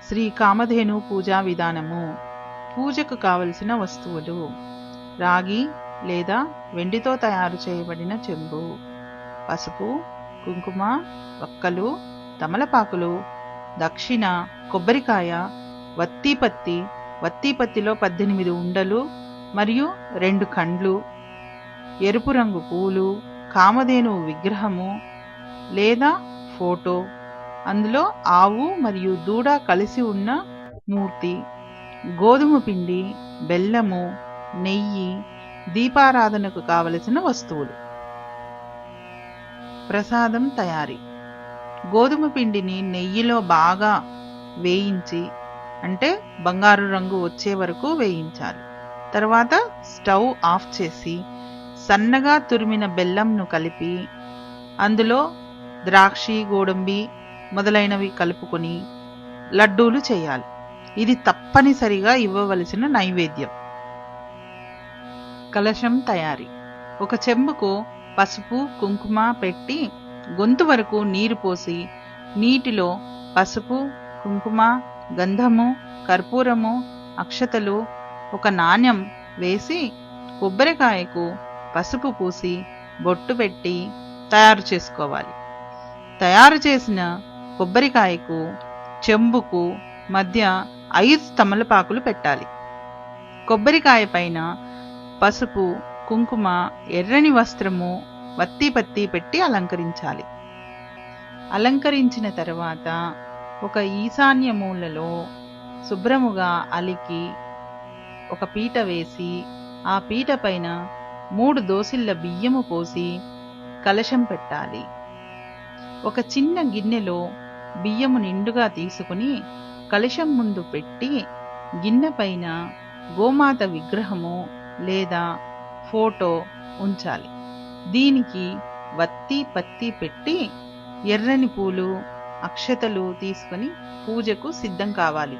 శ్రీ కామధేను పూజా విధానము. పూజకు కావలసిన వస్తువులు: రాగి లేదా వెండితో తయారు చేయబడిన చెంబు, పసుపు, కుంకుమ, వక్కలు, తమలపాకులు, దక్షిణ, కొబ్బరికాయ, వత్తిపత్తి, వత్తిపత్తిలో 18 ఉండలు మరియు 2 కండ్లు, ఎరుపు రంగు పూలు, కామధేనువు విగ్రహము లేదా ఫోటో, అందులో ఆవు మరియు దూడ కలిసి ఉన్న మూర్తి, గోధుమ పిండి, బెల్లము, నెయ్యి, దీపారాధనకు కావలసిన వస్తువులు. ప్రసాదం తయారీ: గోధుమ పిండిని నెయ్యిలో బాగా వేయించి, అంటే బంగారు రంగు వచ్చే వరకు వేయించాలి. తర్వాత స్టవ్ ఆఫ్ చేసి సన్నగా తురిమిన బెల్లంను కలిపి అందులో ద్రాక్షి, గోడంబి మొదలైనవి కలుపుకొని లడ్డూలు చేయాలి. ఇది తప్పనిసరిగా ఇవ్వవలసిన నైవేద్యం. కలశం తయారీ: ఒక చెంబుకు పసుపు, కుంకుమ పెట్టి గొంతు వరకు నీరు పోసి నీటిలో పసుపు, కుంకుమ, గంధము, కర్పూరము, అక్షతలు, ఒక నాణ్యం వేసి కొబ్బరికాయకు పసుపు పూసి బొట్టు పెట్టి తయారు చేసుకోవాలి. తయారు చేసిన కొబ్బరికాయకు, చెంబుకు మధ్య 5 తమలపాకులు పెట్టాలి. కొబ్బరికాయ పైన పసుపు, కుంకుమ, ఎర్రని వస్త్రము, వత్తిపత్తి పెట్టి అలంకరించాలి. అలంకరించిన తర్వాత ఒక ఈశాన్య మూలలో శుభ్రముగా అలికి ఒక పీట వేసి ఆ పీట పైన 3 దోసిళ్ల బియ్యము పోసి కలశం పెట్టాలి. ఒక చిన్న గిన్నెలో బియ్యము నిండుగా తీసుకుని కలశం ముందు పెట్టి గిన్నె పైన గోమాత విగ్రహము లేదా ఫోటో ఉంచాలి. దీనికి వత్తి పత్తి పెట్టి ఎర్రని పూలు, అక్షతలు తీసుకుని పూజకు సిద్ధం కావాలి.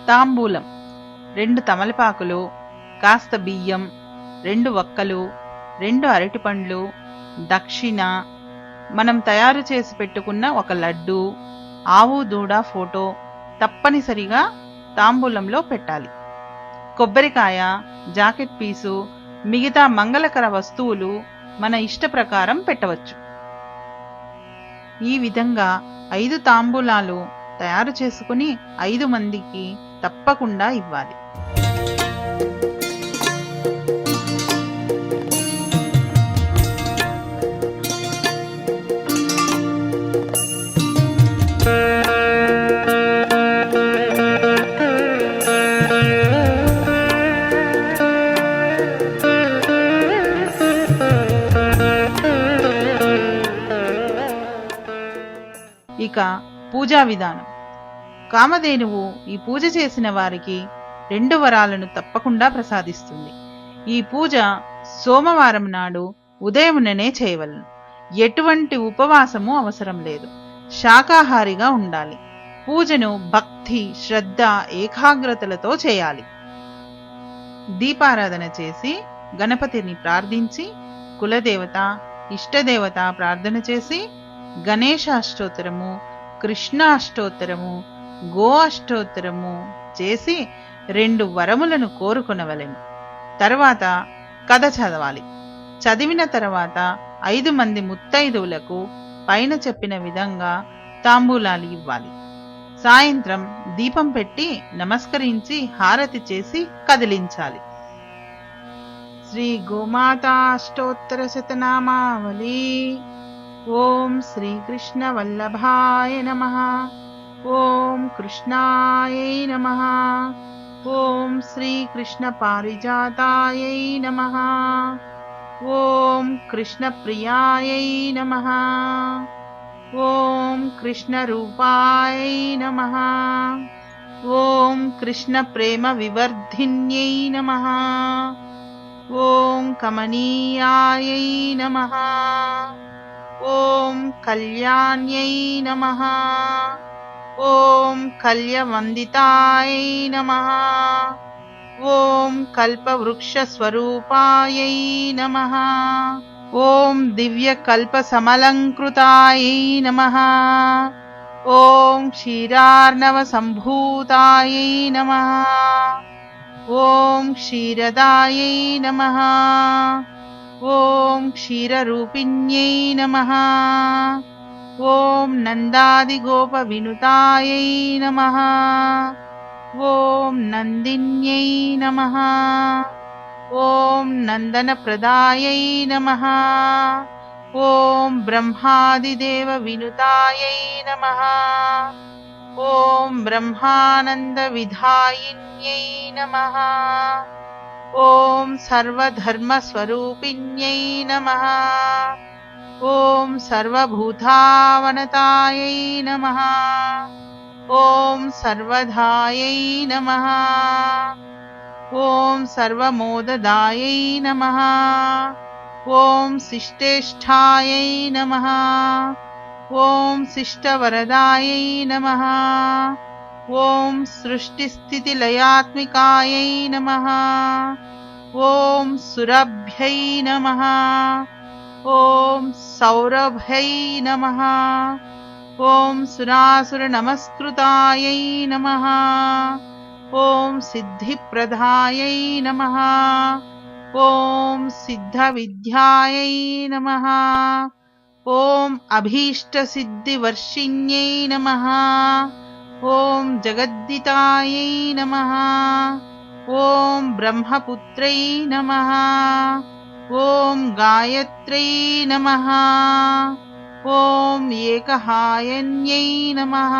తాంబూలం: 2 తమలపాకులు, కాస్త బియ్యం, 2 వక్కలు, 2 అరటిపండ్లు, దక్షిణ, మనం తయారు చేసి పెట్టుకున్న ఒక లడ్డు, ఆవు దూడ ఫోటో తప్పనిసరిగా తాంబూలంలో పెట్టాలి. కొబ్బరికాయ, జాకెట్ పీసు, మిగతా మంగళకర వస్తువులు మన ఇష్ట ప్రకారం పెట్టవచ్చు. ఈ విధంగా 5 తాంబూలాలు తయారు చేసుకుని 5 మందికి తప్పకుండా ఇవ్వాలి. ఇక పూజా విధానం: కామధేనువు ఈ పూజ చేసిన వారికి 2 వరాలను తప్పకుండా ప్రసాదిస్తుంది. ఈ పూజ సోమవారం నాడు ఉదయముననే చేయవలను. ఎటువంటి ఉపవాసము అవసరం లేదు. శాకాహారిగా ఉండాలి. పూజను భక్తి, శ్రద్ధ, ఏకాగ్రతలతో చేయాలి. దీపారాధన చేసి గణపతిని ప్రార్థించి కులదేవత, ఇష్టదేవత ప్రార్థన చేసి గణేశ అష్టోత్తరము, కృష్ణ అష్టోత్తరము, గో అష్టోత్తరము చేసి 2 వరములను కోరుకొనవలెను. తర్వాత కథ చదవాలి. చదివిన తర్వాత 5 మంది ముత్తైదువులకు పైన చెప్పిన విధంగా తాంబూలాలు ఇవ్వాలి. సాయంత్రం దీపం పెట్టి నమస్కరించి హారతి చేసి కదిలించాలి. శ్రీ గోమాతా అష్టోత్తర శతనామావళి. ఓం శ్రీకృష్ణ వల్లభాయ నమః. ఓం కృష్ణాయై నమః. ఓం శ్రీకృష్ణ పారిజాతాయై నమః. ఓం కృష్ణ ప్రియాయై నమః. ॐ कृष्णरूपायै नमः। ॐ कृष्णप्रेमविवर्धिन्यै नमः। ॐ कमनीयायै नमः। ॐ कल्याण्यै नमः। ॐ कल्यवन्दितायै नमः। ॐ कल्पवृक्षस्वरूपायै नमः। ॐ दिव्यकल्पसमलङ्कृतायै नमः। ॐ क्षीरार्णवसम्भूतायै नमः। ॐ क्षीरदायै नमः। ॐ क्षीररूपिण्यै नमः। ॐ नन्दादिगोपविनुतायै नमः। ॐ नन्दिन्यै नमः। ॐ नन्दनप्रदायै नमः। ॐ ब्रह्मादिदेवविनुतायै नमः। ॐ ब्रह्मानन्दविधायिन्यै नमः। ॐ सर्वधर्मस्वरूपिण्यै नमः। ॐ सर्वभूतावनतायै नमः। ॐ सर्वधायै नमः। ॐ सर्वमोददायै नमः। ॐ शिष्टेष्ठायै नमः। ॐ शिष्टवरदायै नमः। ॐ सृष्टिस्थितिलयात्मिकायै नमः। ॐ सुरभ्यै नमः। ॐ सौरभ्यै नमः। ॐ सुरासुरनमस्कृतायै नमः। ॐ सिद्धिप्रदायै नमः। ॐ सिद्धविद्यायै नमः। ॐ अभीष्टसिद्धिवर्षिण्यै नमः। ॐ जगद्दितायै नमः। ॐ ब्रह्मपुत्रै नमः। ॐ गायत्र्यै नमः। ॐ एकहायन्यै नमः।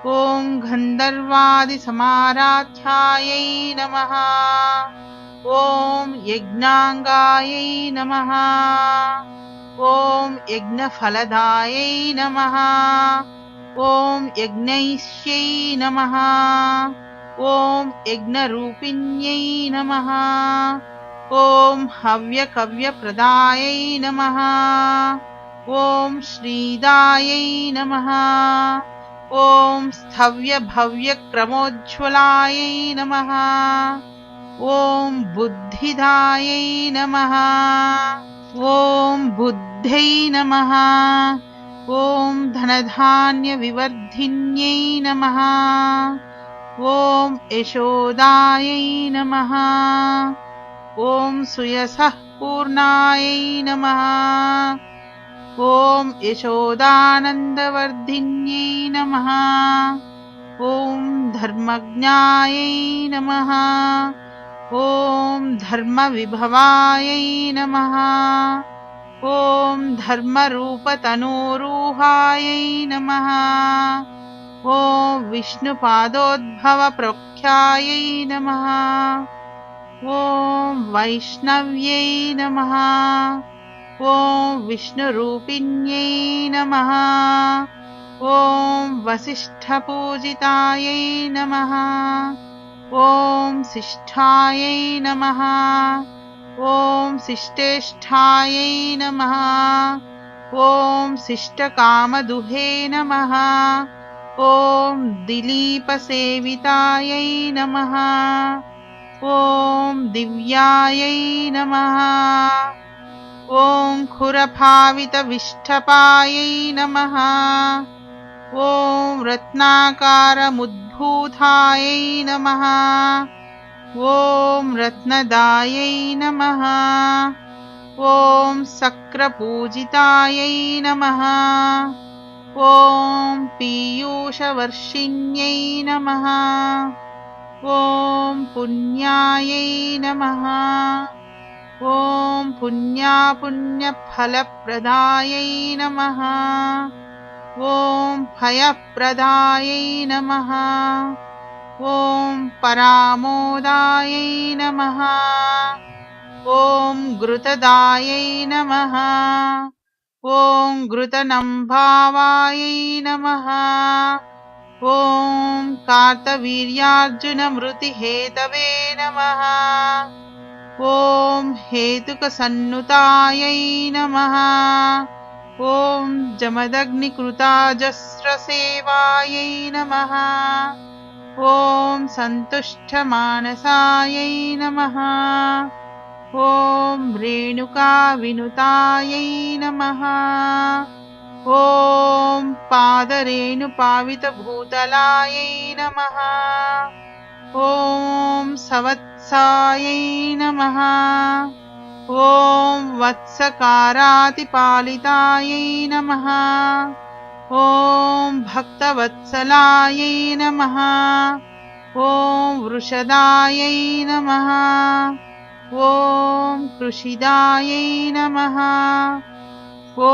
ॐ गन्धर्वादिसमाराध्यायै नमः। ॐ यज्ञाङ्गायै नमः। ॐ यज्ञफलदायै नमः। ॐ यज्ञैष्यै नमः। ॐ यज्ञरूपिण्यै नमः। ॐ हव्यकव्यप्रदायै नमः। ॐ श्रीदायै नमः। ॐ स्थव्यभव्यक्रमोज्ज्वलायै नमः। ॐ बुद्धिदायै नमः। ॐ बुद्ध्यै नमः। ॐ धनधान्यविवर्धिन्यै नमः। ॐ यशोदायै नमः। ॐ सुयसः पूर्णायै नमः। ॐ यशोदानन्दवर्धिन्यै नमः। ॐ धर्मज्ञायै नमः। ॐ धर्मविभवायै नमः। ॐ धर्मरूपतनूरूहायै नमः। ॐ विष्णुपादोद्भवप्रख्यायै नमः। ॐ वैष्णव्यै नमः। ॐ विष्णुरूपिण्यै नमः। ॐ वसिष्ठपूजितायै नमः। ॐ शिष्ठायै नमः। ॐ शिष्टेष्ठायै नमः। ॐ शिष्टकामदुहे नमः। ॐ दिलीपसेवितायै नमः। ॐ दिव्यायै नमः। ॐ खुरभावितविष्ठपायै नमः। ॐ रत्नाकारमुद्भूतायै नमः। ॐ रत्नदायै नमः। ॐ सक्रपूजितायै नमः। ॐ पीयूषवर्षिण्यै नमः। ॐ पुण्यायै नमः। ॐ पुण्यापुण्यफलप्रदायै नमः। ॐ भयप्रदायै नमः। ॐ परामोदायै नमः। ॐ घृतदायै नमः। ॐ घृतनम्भावायै नमः। ॐ कार्तवीर्यार्जुनमृतिहेतवे नमः। ॐ हेतुकसन्नुतायै नमः। ॐ जमदग्निकृताजस्रसेवायै नमः। ॐ सन्तुष्टमानसायै नमः। ॐ रेणुकाविनुतायै नमः। ॐ पादरेणुपावितभूतलायै नमः। ॐ सवत्सायै नमः। ॐ वत्सकारातिपालितायै नमः। ॐ भक्तवत्सलायै नमः। ॐ वृषदायै नमः। ॐ कृषिदायै नमः। ॐ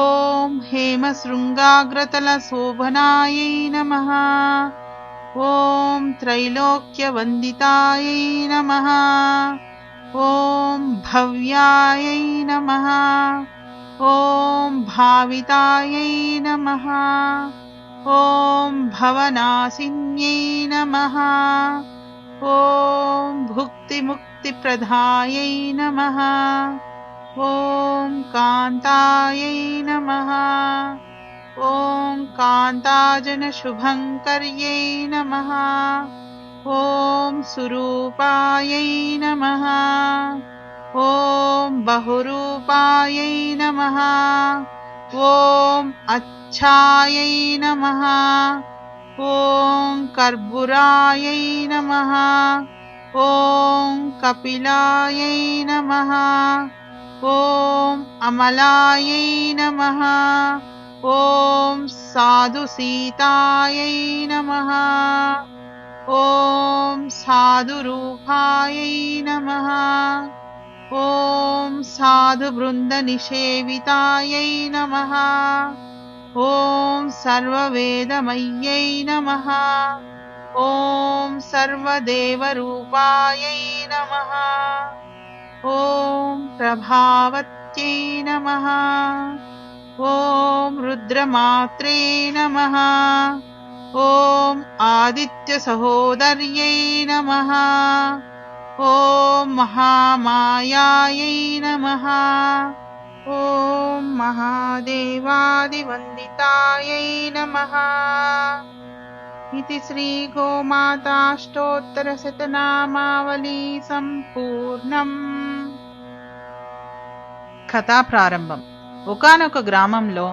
हेमशृङ्गाग्रतलशोभनायै नमः। ॐ त्रैलोक्यवन्दितायै नमः। ॐ भव्यायै नमः। ॐ भावितायै नमः। ॐ भवनाशिन्यै नमः। ॐ भुक्तिमुक्तिप्रदायै नमः। ॐ कान्तायै नमः। ॐ कान्ताजनशुभङ्कर्यै नमः। ॐ सुरूपायै नमः। ॐ बहुरूपायै नमः। ॐ अच्छायै नमः। ॐ कर्पूरायै नमः। ॐ कपिलायै नमः। ॐ अमलायै नमः। ॐ साधुसीतायै नमः। ॐ साधुरूपायै नमः। ॐ साधुवृन्दनिषेवितायै नमः। ॐ सर्ववेदमय्यै नमः। ॐ सर्वदेवरूपायै नमः। ॐ प्रभावत्यै नमः। ॐ रुद्रमात्रे नमः। ॐ आदित्यसहोदर्यै नमः। ॐ महामायायै नमः। ॐ महादेवादिवन्दितायै नमः। इति श्रीगोमाताष्टोत्तरशतनामावली सम्पूर्णम्। కథా ప్రారంభం. ఒకానొక గ్రామంలో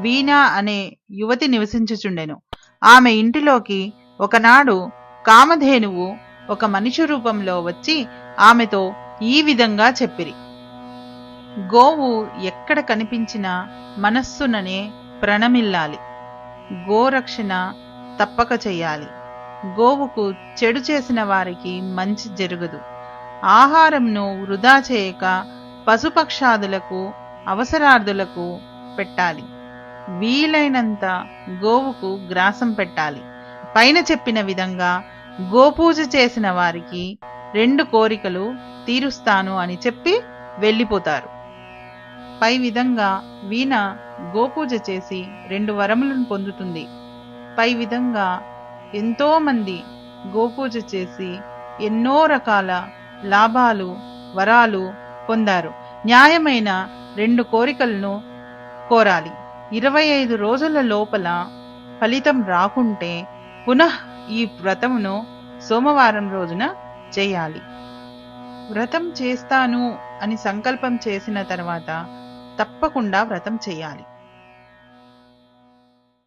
వీణ అనే యువతి నివసించుచుండెను. ఆమె ఇంటిలోకి ఒకనాడు కామధేనువు ఒక మనిషి రూపంలో వచ్చి ఆమెతో ఈ విధంగా చెప్పిరి: గోవు ఎక్కడ కనిపించినా మనస్సుననే ప్రణమిల్లాలి. గోరక్షణ తప్పక చెయ్యాలి. గోవుకు చెడు చేసిన వారికి మంచి జరగదు. ఆహారంను వృధా చేయక పశుపక్షాదులకు అవసరార్థులకు పెట్టాలి. వీలైనంత గోవుకు గ్రాసం పెట్టాలి. పైన చెప్పిన విధంగా గోపూజ చేసిన వారికి 2 కోరికలు తీరుస్తాను అని చెప్పి వెళ్ళిపోతారు. పై విధంగా వీణ గోపూజ చేసి 2 వరములను పొందుతుంది. పై విధంగా ఎంతో మంది గోపూజ చేసి ఎన్నో రకాల లాభాలు వరాలు పొందారు. న్యాయమైన 2 కోరికలను కోరాలి. 25 రోజుల లోపల ఫలితం రాకుంటే పునః ఈ వ్రతమును సోమవారం రోజున చేయాలి. వ్రతం చేస్తాను అని సంకల్పం చేసిన తర్వాత తప్పకుండా వ్రతం చేయాలి.